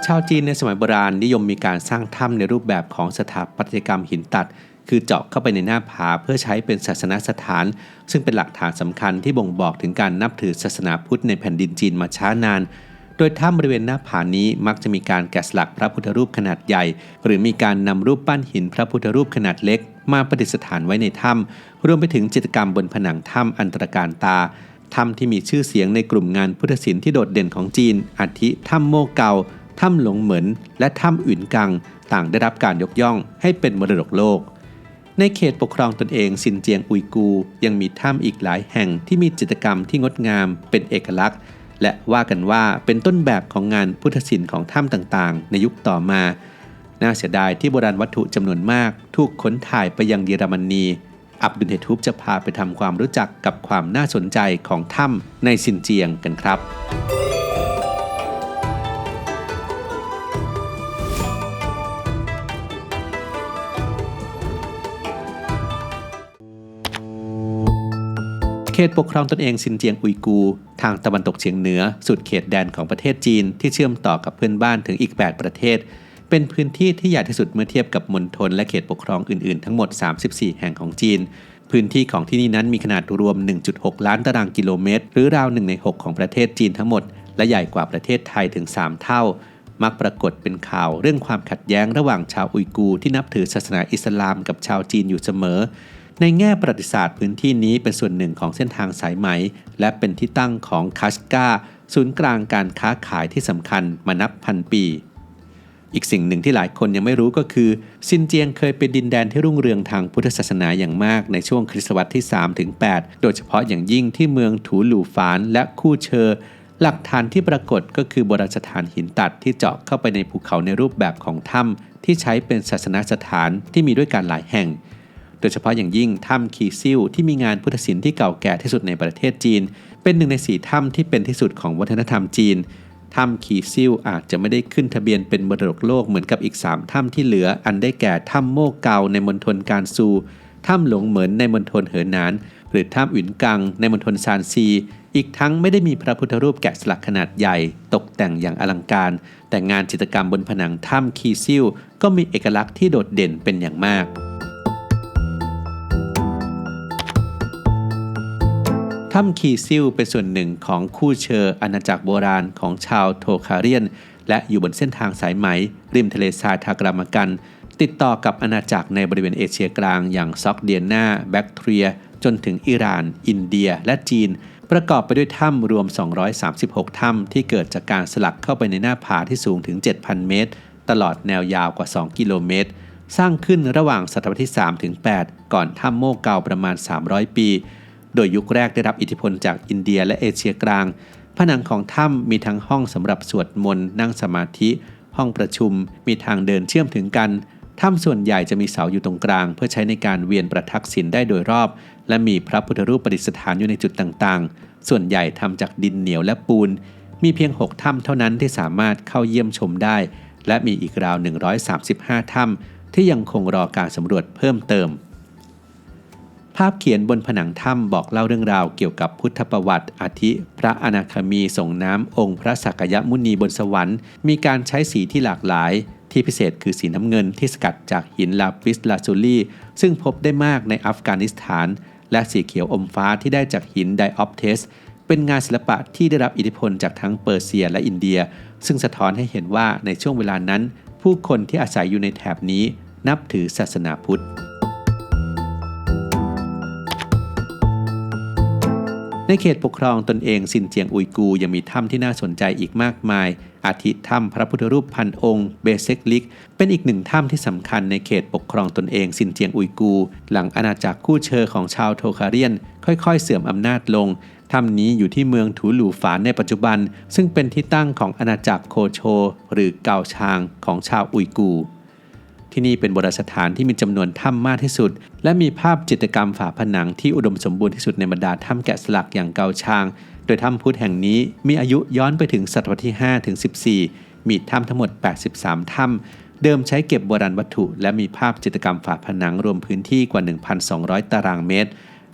ชาวจีนในสมัยโบราณนิยมมีการสร้างถ้ำในรูปแบบของสถาปัตยกรรมหินตัดคือเจาะเข้าไปในหน้าผาเพื่อใช้เป็นศาสนสถานซึ่งเป็นหลักฐานสำคัญที่บ่งบอกถึงการนับถือศาสนาพุทธในแผ่นดินจีนมาช้านานโดยถ้ำบริเวณหน้าผานี้มักจะมีการแกะสลักพระพุทธรูปขนาดใหญ่หรือมีการนำรูปปั้นหินพระพุทธรูปขนาดเล็กมาประดิษฐานไว้ในถ้ำรวมไปถึงจิตรกรรมบนผนังถ้ำอันตรการตาถ้ำที่มีชื่อเสียงในกลุ่มงานพุทธศิลป์ที่โดดเด่นของจีนอาทิถ้ำโม่เกาถ้ำหลงเหมินและถ้ำอุ่นกังต่างได้รับการยกย่องให้เป็นมรดกโลกในเขตปกครองตนเองซินเจียงอุยกูยังมีถ้ำอีกหลายแห่งที่มีจิตรกรรมที่งดงามเป็นเอกลักษณ์และว่ากันว่าเป็นต้นแบบของงานพุทธศิลป์ของถ้ำต่างๆในยุคต่อมาน่าเสียดายที่โบราณวัตถุจำนวนมากถูกขนถ่ายไปยังเยอรมนีอับดุลเฮทูบจะพาไปทำความรู้จักกับความน่าสนใจของถ้ำในซินเจียงกันครับเขตปกครองตนเองซินเจียงอุยกูทางตะวันตกเฉียงเหนือสุดเขตแดนของประเทศจีนที่เชื่อมต่อกับเพื่อนบ้านถึงอีก8ประเทศเป็นพื้นที่ที่ใหญ่ที่สุดเมื่อเทียบกับมณฑลและเขตปกครองอื่นๆทั้งหมด34แห่งของจีนพื้นที่ของที่นี่นั้นมีขนาดรวม 1.6 ล้านตารางกิโลเมตรหรือราว1ใน6ของประเทศจีนทั้งหมดและใหญ่กว่าประเทศไทยถึง3เท่ามักปรากฏเป็นข่าวเรื่องความขัดแย้งระหว่างชาวอุยกูร์ที่นับถือศาสนาอิสลามกับชาวจีนอยู่เสมอในแง่ประวัติศาสตร์พื้นที่นี้เป็นส่วนหนึ่งของเส้นทางสายไหมและเป็นที่ตั้งของคัชกาศูนย์กลางการค้าขายที่สำคัญมานับพันปีอีกสิ่งหนึ่งที่หลายคนยังไม่รู้ก็คือซินเจียงเคยเป็นดินแดนที่รุ่งเรืองทางพุทธศาสนาอย่างมากในช่วงคริสตศตวรรษที่ 3-8 โดยเฉพาะอย่างยิ่งที่เมืองถูหลู่ฝานและคู่เชอหลักฐานที่ปรากฏก็คือโบราณสถานหินตัดที่เจาะเข้าไปในภูเขาในรูปแบบของถ้ำที่ใช้เป็นศาสนสถานที่มีด้วยกันหลายแห่งโดยเฉพาะอย่างยิ่งถ้ำคีซิ่วที่มีงานพุทธศิลป์ที่เก่าแก่ที่สุดในประเทศจีนเป็นหนึ่งใน4ถ้ำที่เป็นที่สุดของวัฒนธรรมจีนถ้ำคีซิ่วอาจจะไม่ได้ขึ้นทะเบียนเป็นมรดกโลกเหมือนกับอีก3ถ้ำที่เหลืออันได้แก่ถ้ำโม่เกาในมณฑลกานซูถ้ำหลงเหมินในมณฑลเหอหนานหรือถ้ำอุ่นกังในมณฑลซานซีอีกทั้งไม่ได้มีพระพุทธรูปแกะสลักขนาดใหญ่ตกแต่งอย่างอลังการแต่งานจิตรกรรมบนผนังถ้ำคีซิ่วก็มีเอกลักษณ์ที่โดดเด่นเป็นอย่างมากถ้ำคีซิ่วเป็นส่วนหนึ่งของคู่เชออาณาจักรโบราณของชาวโทคาเรียนและอยู่บนเส้นทางสายไหมริมทะเลทรายทากรามากันติดต่อกับอาณาจักรในบริเวณเอเชียกลางอย่างซอกเดียนาแบคทีเรียจนถึงอิหร่านอินเดียและจีนประกอบไปด้วยถ้ำรวม236ถ้ำที่เกิดจากการสลักเข้าไปในหน้าผาที่สูงถึง 7,000 เมตรตลอดแนวยาวกว่า2กิโลเมตรสร้างขึ้นระหว่างศตวรรษที่ 3-8 ก่อนถ้ำโม่เกาประมาณ300ปีโดยยุคแรกได้รับอิทธิพลจากอินเดียและเอเชียกลางผนังของถ้ำมีทั้งห้องสำหรับสวดมนต์นั่งสมาธิห้องประชุมมีทางเดินเชื่อมถึงกันถ้ำส่วนใหญ่จะมีเสาอยู่ตรงกลางเพื่อใช้ในการเวียนประทักษิณได้โดยรอบและมีพระพุทธรูปประดิษฐานอยู่ในจุดต่างๆส่วนใหญ่ทำจากดินเหนียวและปูนมีเพียง6ถ้ำเท่านั้นที่สามารถเข้าเยี่ยมชมได้และมีอีกราว135ถ้ำที่ยังคงรอการสำรวจเพิ่มเติมภาพเขียนบนผนังถ้ำบอกเล่าเรื่องราวเกี่ยวกับพุทธประวัติอาทิพระอนาคามีส่งน้ำองค์พระสักยมุนีบนสวรรค์มีการใช้สีที่หลากหลายที่พิเศษคือสีน้ำเงินที่สกัดจากหินลาปิสลาซูลีซึ่งพบได้มากในอัฟกานิสถานและสีเขียวอมฟ้าที่ได้จากหินไดออปเทสเป็นงานศิลปะที่ได้รับอิทธิพลจากทั้งเปอร์เซียและอินเดียซึ่งสะท้อนให้เห็นว่าในช่วงเวลานั้นผู้คนที่อาศัยอยู่ในแถบนี้นับถือศาสนาพุทธในเขตปกครองตนเองซินเจียงอุยกูยังมีถ้ำที่น่าสนใจอีกมากมายอาทิถ้ำพระพุทธรูปพันองค์เบเซกลิกเป็นอีกหนึ่งถ้ำที่สำคัญในเขตปกครองตนเองซินเจียงอุยกูหลังอาณาจักรคู่เชอของชาวโทคาเรียนค่อยๆเสื่อมอำนาจลงถ้ำนี้อยู่ที่เมืองถูหลู่ฝานในปัจจุบันซึ่งเป็นที่ตั้งของอาณาจักรโคโชหรือเกาชางของชาวอุยกูที่นี่เป็นโบราณสถานที่มีจำนวนถ้ำมากที่สุดและมีภาพจิตรกรรมฝาผนังที่อุดมสมบูรณ์ที่สุดในบรรดาถ้ำแกะสลักอย่างเกาชางโดยถ้ำพุทธแห่งนี้มีอายุย้อนไปถึงศตวรรษที่ 5-14 มีถ้ำทั้งหมด83ถ้ำเดิมใช้เก็บโบราณวัตถุและมีภาพจิตรกรรมฝาผนังรวมพื้นที่กว่า 1,200 ตารางเมตร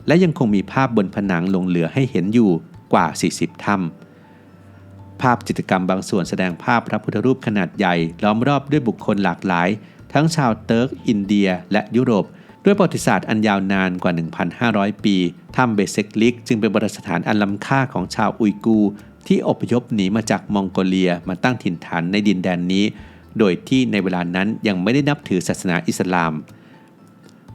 และยังคงมีภาพบนผนังหลงเหลือให้เห็นอยู่กว่า40ถ้ำ ภาพจิตรกรรมบางส่วนแสดงภาพพระพุทธรูปขนาดใหญ่ล้อมรอบด้วยบุคคลหลากหลายทั้งชาวเติร์กอินเดียและยุโรปด้วยประวัติศาสตร์อันยาวนานกว่า 1,500 ปีถ้ำเบเซกลิกจึงเป็นโบราณสถานอันล้ำค่าของชาวอุยกูร์ที่อพยพหนีมาจากมองโกเลียมาตั้งถิ่นฐานในดินแดนนี้โดยที่ในเวลานั้นยังไม่ได้นับถือศาสนาอิสลาม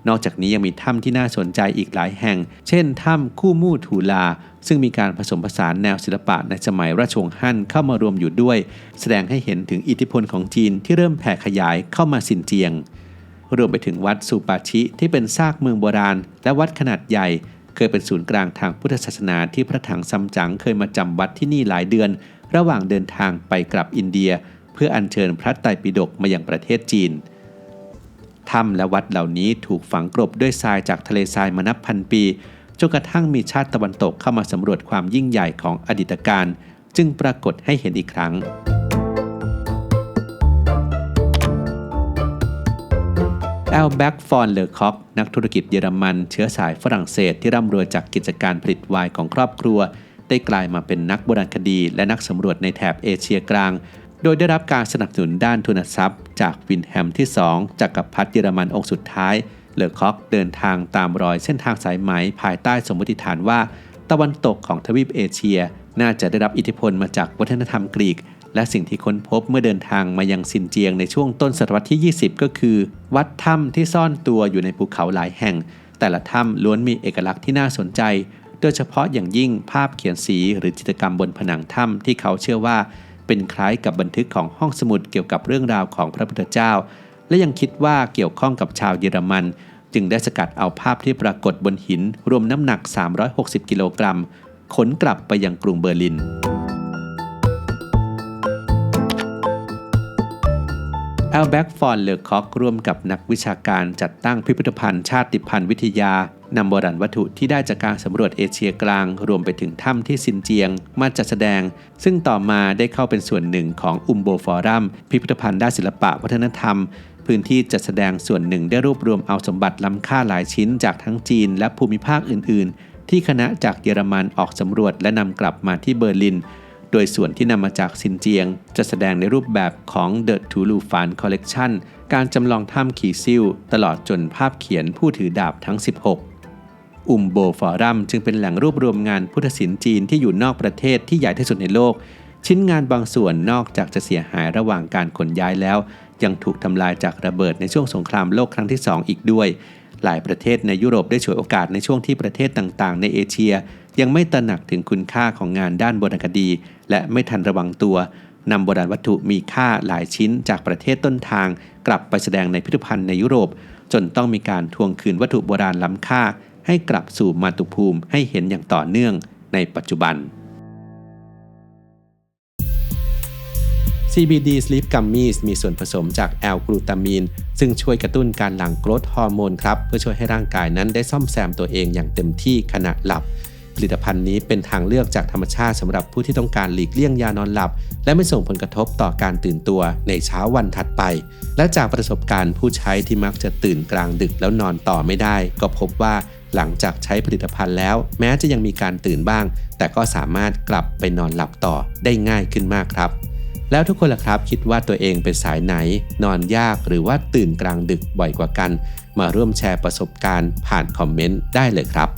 นอกจากนี้ยังมีถ้ำที่น่าสนใจอีกหลายแห่งเช่นถ้ำคู่มู่ทูลาซึ่งมีการผสมผสานแนวศิลปะในสมัยราชวงศ์ฮั่นเข้ามารวมอยู่ด้วยแสดงให้เห็นถึงอิทธิพลของจีนที่เริ่มแผ่ขยายเข้ามาซินเจียงรวมไปถึงวัดซูปาชิที่เป็นซากเมืองโบราณและวัดขนาดใหญ่เคยเป็นศูนย์กลางทางพุทธศาสนาที่พระถังซัมจั๋งเคยมาจำวัดที่นี่หลายเดือนระหว่างเดินทางไปกลับอินเดียเพื่ออัญเชิญพระไตรปิฎกมายังประเทศจีนถ้ำและวัดเหล่านี้ถูกฝังกลบด้วยทรายจากทะเลทรายมานับพันปีจนกระทั่งมีชาติตะวันตกเข้ามาสำรวจความยิ่งใหญ่ของอดีตการจึงปรากฏให้เห็นอีกครั้งแอลแบ็กฟอนเลอคอกนักธุรกิจเยอรมันเชื้อสายฝรั่งเศสที่ร่ำรวยจากกิจการผลิตไวน์ของครอบครัวได้กลายมาเป็นนักโบราณคดีและนักสำรวจในแถบเอเชียกลางโดยได้รับการสนับสนุนด้านทุนทรัพย์จากวินแฮมที่2จักรพรรดิเยอรมันองค์สุดท้ายเลอคอกเดินทางตามรอยเส้นทางสายไหมภายใต้สมมติฐานว่าตะวันตกของทวีปเอเชียน่าจะได้รับอิทธิพลมาจากวัฒนธรรมกรีกและสิ่งที่ค้นพบเมื่อเดินทางมายังซินเจียงในช่วงต้นศตวรรษที่ 20 ก็คือวัดถ้ำที่ซ่อนตัวอยู่ในภูเขาหลายแห่งแต่ละถ้ำล้วนมีเอกลักษณ์ที่น่าสนใจโดยเฉพาะอย่างยิ่งภาพเขียนสีหรือจิตรกรรมบนผนังถ้ำที่เขาเชื่อว่าเป็นคล้ายกับบันทึกของห้องสมุดเกี่ยวกับเรื่องราวของพระพุทธเจ้าและยังคิดว่าเกี่ยวข้องกับชาวเยอรมันจึงได้สกัดเอาภาพที่ปรากฏบนหินรวมน้ำหนัก360กิโลกรัมขนกลับไปยังกรุงเบอร์ลินแอลแบ็กฟอนเลอคอกร่วมกับนักวิชาการจัดตั้งพิพิธภัณฑ์ชาติพันธุ์วิทยานำโบราณวัตถุที่ได้จากการสำรวจเอเชียกลางรวมไปถึงถ้ำที่ซินเจียงมาจัดแสดงซึ่งต่อมาได้เข้าเป็นส่วนหนึ่งของอุมโบฟอรัมพิพิธภัณฑ์ด้านศิลปะวัฒนธรรมพื้นที่จัดแสดงส่วนหนึ่งได้รวบรวมเอาสมบัติล้ำค่าหลายชิ้นจากทั้งจีนและภูมิภาคอื่นๆที่คณะจากเยอรมันออกสำรวจและนำกลับมาที่เบอร์ลินโดยส่วนที่นำมาจากซินเจียงจะแสดงในรูปแบบของ The Tulufan Collection การจำลองถ้ำขีซิลตลอดจนภาพเขียนผู้ถือดาบทั้ง 16 อุมโบฟอรัมจึงเป็นแหล่งรวบรวมงานพุทธศิลป์จีนที่อยู่นอกประเทศที่ใหญ่ที่สุดในโลกชิ้นงานบางส่วนนอกจากจะเสียหายระหว่างการขนย้ายแล้วยังถูกทำลายจากระเบิดในช่วงสงครามโลกครั้งที่ 2 อีกด้วยหลายประเทศในยุโรปได้ฉวยโอกาสในช่วงที่ประเทศต่างๆในเอเชียยังไม่ตระหนักถึงคุณค่าของงานด้านโบราณคดีและไม่ทันระวังตัวนำโบราณวัตถุมีค่าหลายชิ้นจากประเทศต้นทางกลับไปแสดงในพิพิธภัณฑ์ในยุโรปจนต้องมีการทวงคืนวัตถุโบราณล้ำค่าให้กลับสู่มาตุภูมิให้เห็นอย่างต่อเนื่องในปัจจุบัน CBD Sleep Gummies มีส่วนผสมจากแอลกลูตามีนซึ่งช่วยกระตุ้นการหลั่งโกรทฮอร์โมนครับเพื่อช่วยให้ร่างกายนั้นได้ซ่อมแซมตัวเองอย่างเต็มที่ขณะหลับผลิตภัณฑ์นี้เป็นทางเลือกจากธรรมชาติสำหรับผู้ที่ต้องการหลีกเลี่ยงยานอนหลับและไม่ส่งผลกระทบต่อการตื่นตัวในเช้าวันถัดไปและจากประสบการณ์ผู้ใช้ที่มักจะตื่นกลางดึกแล้วนอนต่อไม่ได้ก็พบว่าหลังจากใช้ผลิตภัณฑ์แล้วแม้จะยังมีการตื่นบ้างแต่ก็สามารถกลับไปนอนหลับต่อได้ง่ายขึ้นมากครับแล้วทุกคนล่ะครับคิดว่าตัวเองเป็นสายไหนนอนยากหรือว่าตื่นกลางดึกบ่อยกว่ากันมาร่วมแชร์ประสบการณ์ผ่านคอมเมนต์ได้เลยครับ